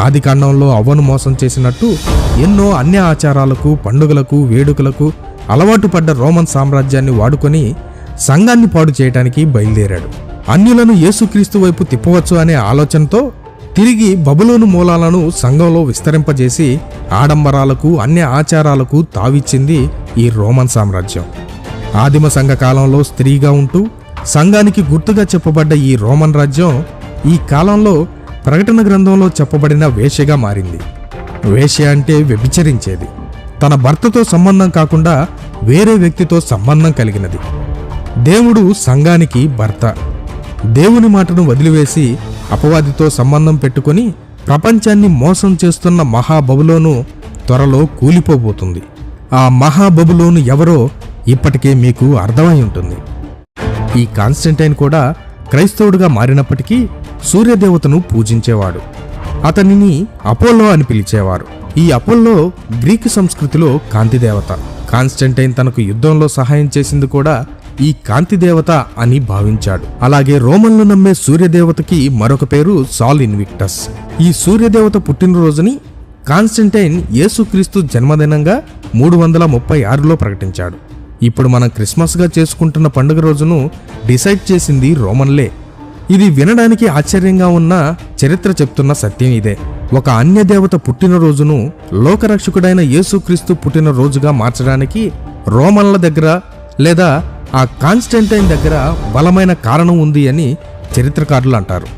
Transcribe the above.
ఆదికాండంలో అవ్వను మోసం చేసినట్టు ఎన్నో అన్య ఆచారాలకు, పండుగలకు, వేడుకలకు అలవాటు పడ్డ రోమన్ సామ్రాజ్యాన్ని వాడుకొని సంఘాన్ని పాడు చేయడానికి బయలుదేరాడు. అన్యులను యేసుక్రీస్తు వైపు తిప్పవచ్చు అనే ఆలోచనతో తిరిగి బబులోను మూలాలను సంఘంలో విస్తరింపజేసి ఆడంబరాలకు, అన్య ఆచారాలకు తావిచ్చింది ఈ రోమన్ సామ్రాజ్యం. ఆదిమ సంఘ కాలంలో స్త్రీగా ఉంటూ సంఘానికి గుర్తుగా చెప్పబడ్డ ఈ రోమన్ రాజ్యం ఈ కాలంలో ప్రకటన గ్రంథంలో చెప్పబడిన వేశ్యగా మారింది. వేశ్య అంటే వ్యభిచరించేది, తన భర్తతో సంబంధం కాకుండా వేరే వ్యక్తితో సంబంధం కలిగినది. దేవుడు సంఘానికి భర్త. దేవుని మాటను వదిలివేసి అపవాదితో సంబంధం పెట్టుకుని ప్రపంచాన్ని మోసం చేస్తున్న మహాబబులోను త్వరలో కూలిపోబోతుంది. ఆ మహాబబులోను ఎవరో ఇప్పటికే మీకు అర్థమై ఉంటుంది. ఈ కాన్స్టంటైన్ కూడా క్రైస్తవుడుగా మారినప్పటికీ సూర్యదేవతను పూజించేవాడు. అతనిని అపోల్లో అని పిలిచేవారు. ఈ అపోల్లో గ్రీకు సంస్కృతిలో కాంతిదేవత. కాన్స్టంటైన్ తనకు యుద్ధంలో సహాయం చేసింది కూడా ఈ కాంతిదేవత అని భావించాడు. అలాగే రోమన్లు నమ్మే సూర్యదేవతకి మరొక పేరు సాల్ ఇన్విక్టస్. ఈ సూర్యదేవత పుట్టినరోజుని కాన్స్టంటైన్ యేసుక్రీస్తు జన్మదినంగా 336లో ప్రకటించాడు. ఇప్పుడు మనం క్రిస్మస్గా చేసుకుంటున్న పండుగ రోజును డిసైడ్ చేసింది రోమన్లే. ఇది వినడానికి ఆశ్చర్యంగా ఉన్న చరిత్ర చెప్తున్న సత్యం ఇదే. ఒక అన్యదేవత పుట్టినరోజును లోకరక్షకుడైన యేసుక్రీస్తు పుట్టినరోజుగా మార్చడానికి రోమన్ల దగ్గర లేదా ఆ కాన్స్టంటైన్ దగ్గర బలమైన కారణం ఉంది అని చరిత్రకారులు అంటారు.